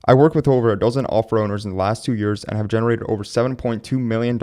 I worked with over a dozen offer owners in the last 2 years and have generated over $7.2 million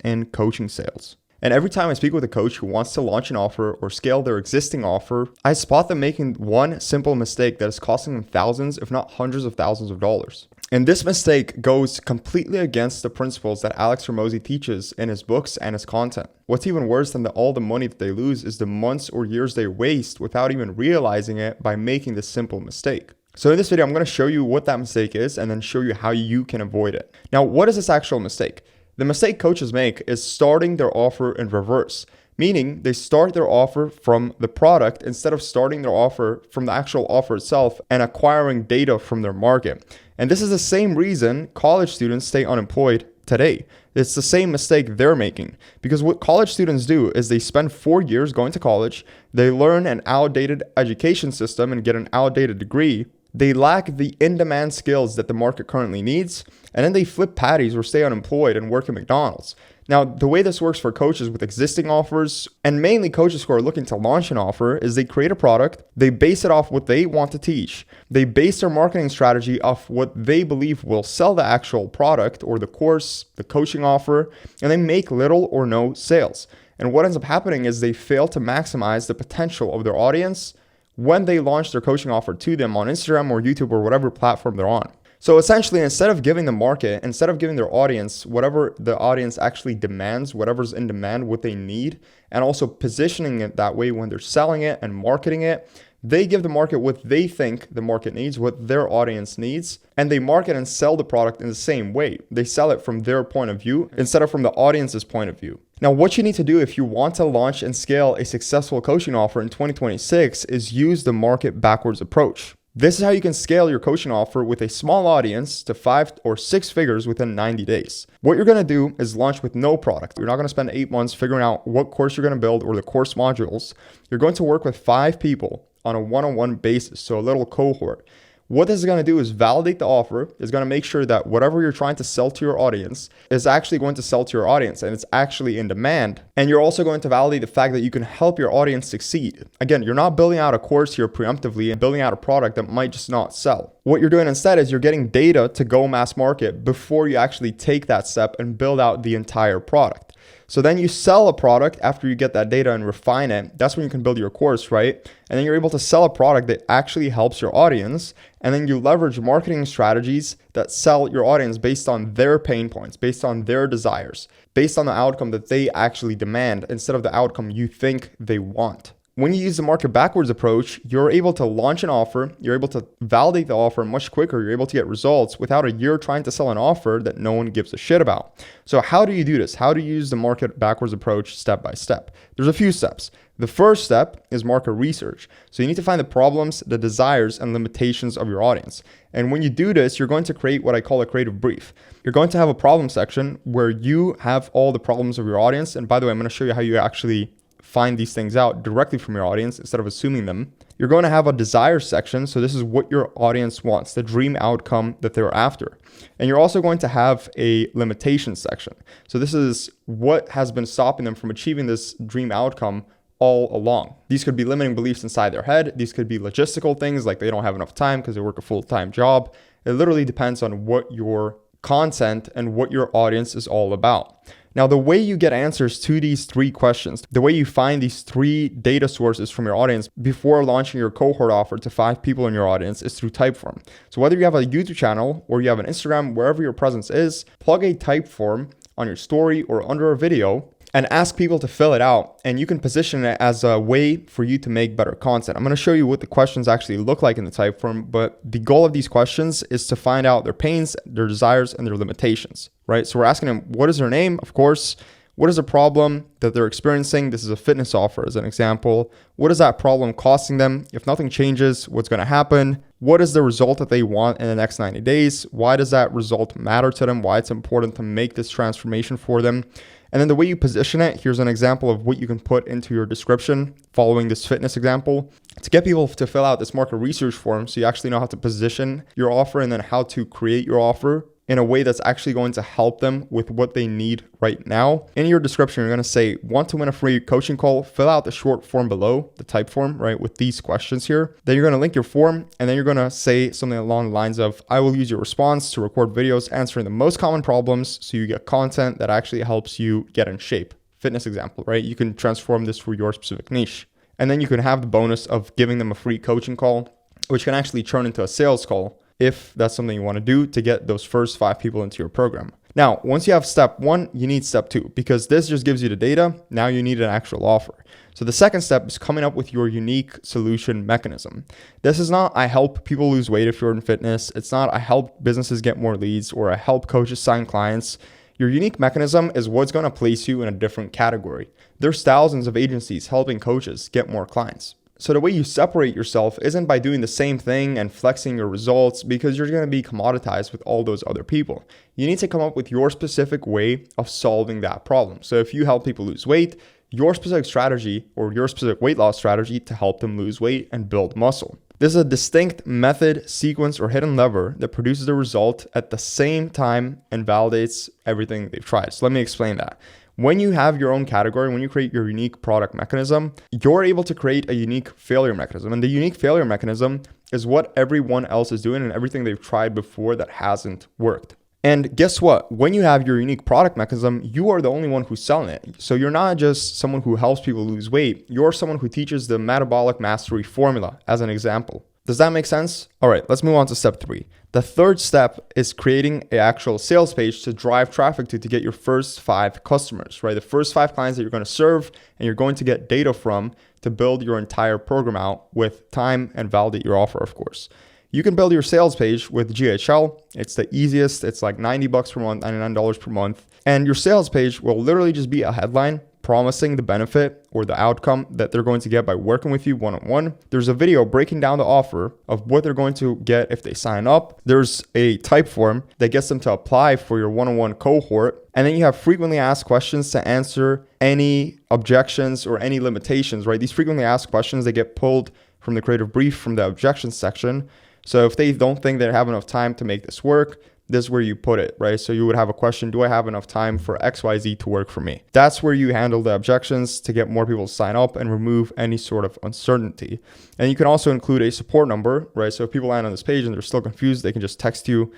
in coaching sales. And every time I speak with a coach who wants to launch an offer or scale their existing offer, I spot them making one simple mistake that is costing them thousands, if not hundreds of thousands of dollars. And this mistake goes completely against the principles that Alex Hormozi teaches in his books and his content. What's even worse than all the money that they lose is the months or years they waste without even realizing it by making this simple mistake. So in this video, I'm going to show you what that mistake is and then show you how you can avoid it. Now, what is this actual mistake? The mistake coaches make is starting their offer in reverse, meaning they start their offer from the product instead of starting their offer from the actual offer itself and acquiring data from their market. And this is the same reason college students stay unemployed today. It's the same mistake they're making, because what college students do is they spend 4 years going to college, they learn an outdated education system and get an outdated degree. They lack the in-demand skills that the market currently needs, and then they flip patties or stay unemployed and work at McDonald's. Now, the way this works for coaches with existing offers, and mainly coaches who are looking to launch an offer, is they create a product, they base it off what they want to teach, they base their marketing strategy off what they believe will sell the actual product or the course, the coaching offer, and they make little or no sales. And what ends up happening is they fail to maximize the potential of their audience when they launch their coaching offer to them on Instagram or YouTube or whatever platform they're on. So essentially, instead of giving the market, instead of giving their audience whatever the audience actually demands, whatever's in demand, what they need, and also positioning it that way when they're selling it and marketing it, they give the market what they think the market needs, what their audience needs, and they market and sell the product in the same way. They sell it from their point of view instead of from the audience's point of view. Now, what you need to do if you want to launch and scale a successful coaching offer in 2026 is use the market backwards approach. This is how you can scale your coaching offer with a small audience to 5 or 6 figures within 90 days. What you're going to do is launch with no product. You're not going to spend 8 months figuring out what course you're going to build or the course modules. You're going to work with 5 people on a one-on-one basis, so a little cohort. What this is going to do is validate the offer, is going to make sure that whatever you're trying to sell to your audience is actually going to sell to your audience and it's actually in demand. And you're also going to validate the fact that you can help your audience succeed. Again, you're not building out a course here preemptively and building out a product that might just not sell. What you're doing instead is you're getting data to go mass market before you actually take that step and build out the entire product. So then you sell a product after you get that data and refine it. That's when you can build your course, right? And then you're able to sell a product that actually helps your audience. And then you leverage marketing strategies that sell your audience based on their pain points, based on their desires, based on the outcome that they actually demand instead of the outcome you think they want. When you use the market backwards approach, you're able to launch an offer, you're able to validate the offer much quicker, you're able to get results without a year trying to sell an offer that no one gives a shit about. So how do you do this? How do you use the market backwards approach step by step? There's a few steps. The first step is market research. So you need to find the problems, the desires, and limitations of your audience. And when you do this, you're going to create what I call a creative brief. You're going to have a problem section where you have all the problems of your audience. And by the way, I'm going to show you how you actually find these things out directly from your audience instead of assuming them. You're going to have a desire section. So this is what your audience wants, the dream outcome that they're after. And you're also going to have a limitation section. So this is what has been stopping them from achieving this dream outcome all along. These could be limiting beliefs inside their head. These could be logistical things like they don't have enough time because they work a full-time job. It literally depends on what your content and what your audience is all about. Now, the way you get answers to these 3 questions, the way you find these 3 data sources from your audience before launching your cohort offer to 5 people in your audience is through Typeform. So whether you have a YouTube channel or you have an Instagram, wherever your presence is, plug a Typeform on your story or under a video and ask people to fill it out, and you can position it as a way for you to make better content. I'm going to show you what the questions actually look like in the Typeform, but the goal of these questions is to find out their pains, their desires, and their limitations, right? So we're asking them, what is their name? Of course. What is the problem that they're experiencing? This is a fitness offer as an example. What is that problem costing them? If nothing changes, what's going to happen? What is the result that they want in the next 90 days? Why does that result matter to them? Why it's important to make this transformation for them? And then the way you position it, here's an example of what you can put into your description following this fitness example. To get people to fill out this market research form so you actually know how to position your offer and then how to create your offer in a way that's actually going to help them with what they need right now. In your description, you're going to say, want to win a free coaching call, fill out the short form below, the type form, right, with these questions here. Then you're going to link your form, and then you're going to say something along the lines of, I will use your response to record videos answering the most common problems so you get content that actually helps you get in shape. Fitness example, right? You can transform this for your specific niche. And then you can have the bonus of giving them a free coaching call, which can actually turn into a sales call if that's something you want to do to get those first 5 people into your program. Now, once you have step 1, you need step 2 because this just gives you the data. Now you need an actual offer. So the second step is coming up with your unique solution mechanism. This is not I help people lose weight if you're in fitness. It's not I help businesses get more leads or I help coaches sign clients. Your unique mechanism is what's going to place you in a different category. There's thousands of agencies helping coaches get more clients. So the way you separate yourself isn't by doing the same thing and flexing your results because you're going to be commoditized with all those other people. You need to come up with your specific way of solving that problem. So if you help people lose weight, your specific strategy or your specific weight loss strategy to help them lose weight and build muscle. This is a distinct method, sequence, or hidden lever that produces the result at the same time and validates everything they've tried. So let me explain that. When you have your own category, when you create your unique product mechanism, you're able to create a unique failure mechanism. And the unique failure mechanism is what everyone else is doing and everything they've tried before that hasn't worked. And guess what? When you have your unique product mechanism, you are the only one who's selling it. So you're not just someone who helps people lose weight. You're someone who teaches the metabolic mastery formula as an example. Does that make sense? All right, let's move on to step 3. The third step is creating an actual sales page to drive traffic to get your first 5 customers, right? The first 5 clients that you're going to serve and you're going to get data from to build your entire program out with time and validate your offer, of course. You can build your sales page with GHL. It's the easiest. It's like $90 per month, $99 per month. And your sales page will literally just be a headline promising the benefit or the outcome that they're going to get by working with you one-on-one. There's a video breaking down the offer of what they're going to get if they sign up. There's a type form that gets them to apply for your one-on-one cohort. And then you have frequently asked questions to answer any objections or any limitations, right? These frequently asked questions, they get pulled from the creative brief from the objections section. So if they don't think they have enough time to make this work, this is where you put it, right? So you would have a question, do I have enough time for XYZ to work for me? That's where you handle the objections to get more people to sign up and remove any sort of uncertainty. And you can also include a support number, right? So if people land on this page and they're still confused, they can just text you.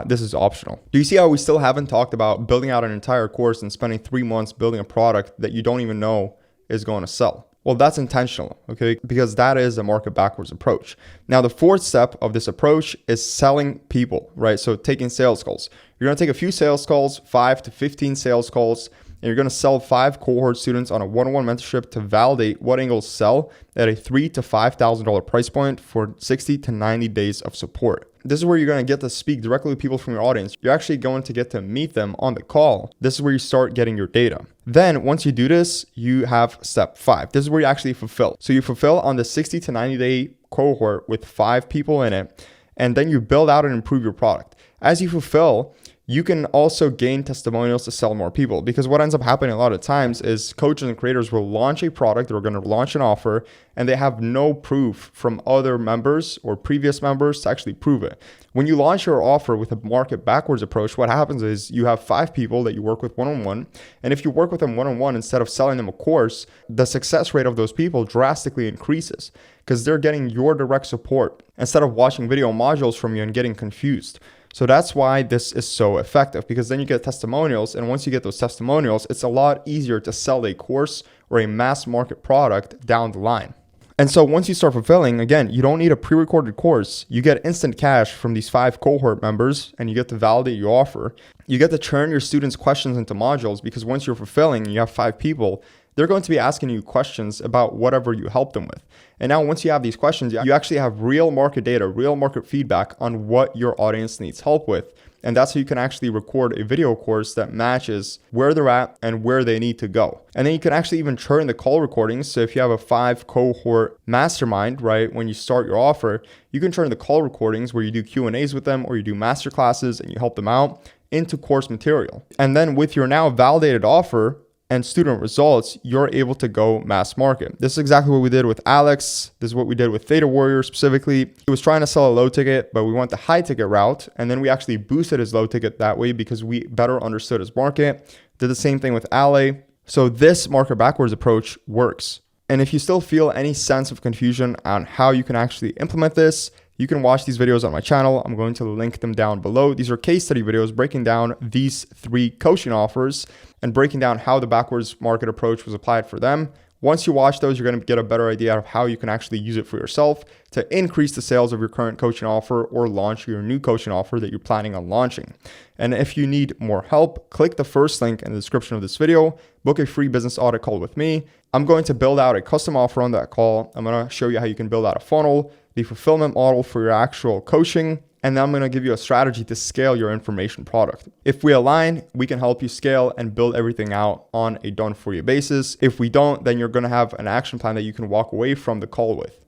This is optional. Do you see how we still haven't talked about building out an entire course and spending 3 months building a product that you don't even know is going to sell? Well, that's intentional, okay? Because that is a market backwards approach. Now, the fourth step of this approach is selling people, right? So taking sales calls. You're going to take a few sales calls, 5 to 15 sales calls, and you're going to sell 5 cohort students on a one-on-one mentorship to validate what angles sell at a $3,000 to $5,000 price point for 60 to 90 days of support. This is where you're going to get to speak directly with people from your audience. You're actually going to get to meet them on the call. This is where you start getting your data. Then once you do this, you have step 5. This is where you actually fulfill. So you fulfill on the 60 to 90 day cohort with 5 people in it, and then you build out and improve your product. As you fulfill, you can also gain testimonials to sell more people, because what ends up happening a lot of times is coaches and creators will launch a product, they're going to launch an offer, and they have no proof from other members or previous members to actually prove it. When you launch your offer with a market backwards approach, what happens is you have 5 people that you work with one-on-one, and if you work with them one-on-one instead of selling them a course, the success rate of those people drastically increases because they're getting your direct support instead of watching video modules from you and getting confused. So that's why this is so effective, because then you get testimonials. And once you get those testimonials, it's a lot easier to sell a course or a mass market product down the line. And so once you start fulfilling, again, you don't need a pre-recorded course. You get instant cash from these 5 cohort members, and you get to validate your offer. You get to turn your students' questions into modules, because once you're fulfilling, you have 5 people, they're going to be asking you questions about whatever you help them with. And now once you have these questions, you actually have real market data, real market feedback on what your audience needs help with. And that's how you can actually record a video course that matches where they're at and where they need to go. And then you can actually even turn the call recordings. So if you have a 5 cohort mastermind, right, when you start your offer, you can turn the call recordings where you do Q&As with them or you do masterclasses and you help them out into course material. And then with your now validated offer, and student results, you're able to go mass market. This is exactly what we did with Alex. This is what we did with Theta Warrior specifically. He was trying to sell a low ticket, but we went the high ticket route. And then we actually boosted his low ticket that way because we better understood his market. Did the same thing with Ale. So this market backwards approach works. And if you still feel any sense of confusion on how you can actually implement this, you can watch these videos on my channel. I'm going to link them down below. These are case study videos breaking down these 3 coaching offers and breaking down how the backwards market approach was applied for them. Once you watch those, you're going to get a better idea of how you can actually use it for yourself to increase the sales of your current coaching offer or launch your new coaching offer that you're planning on launching. And if you need more help, click the first link in the description of this video, book a free business audit call with me. I'm going to build out a custom offer on that call. I'm going to show you how you can build out a funnel, the fulfillment model for your actual coaching, and then I'm going to give you a strategy to scale your information product. If we align, we can help you scale and build everything out on a done for you basis. If we don't, then you're going to have an action plan that you can walk away from the call with.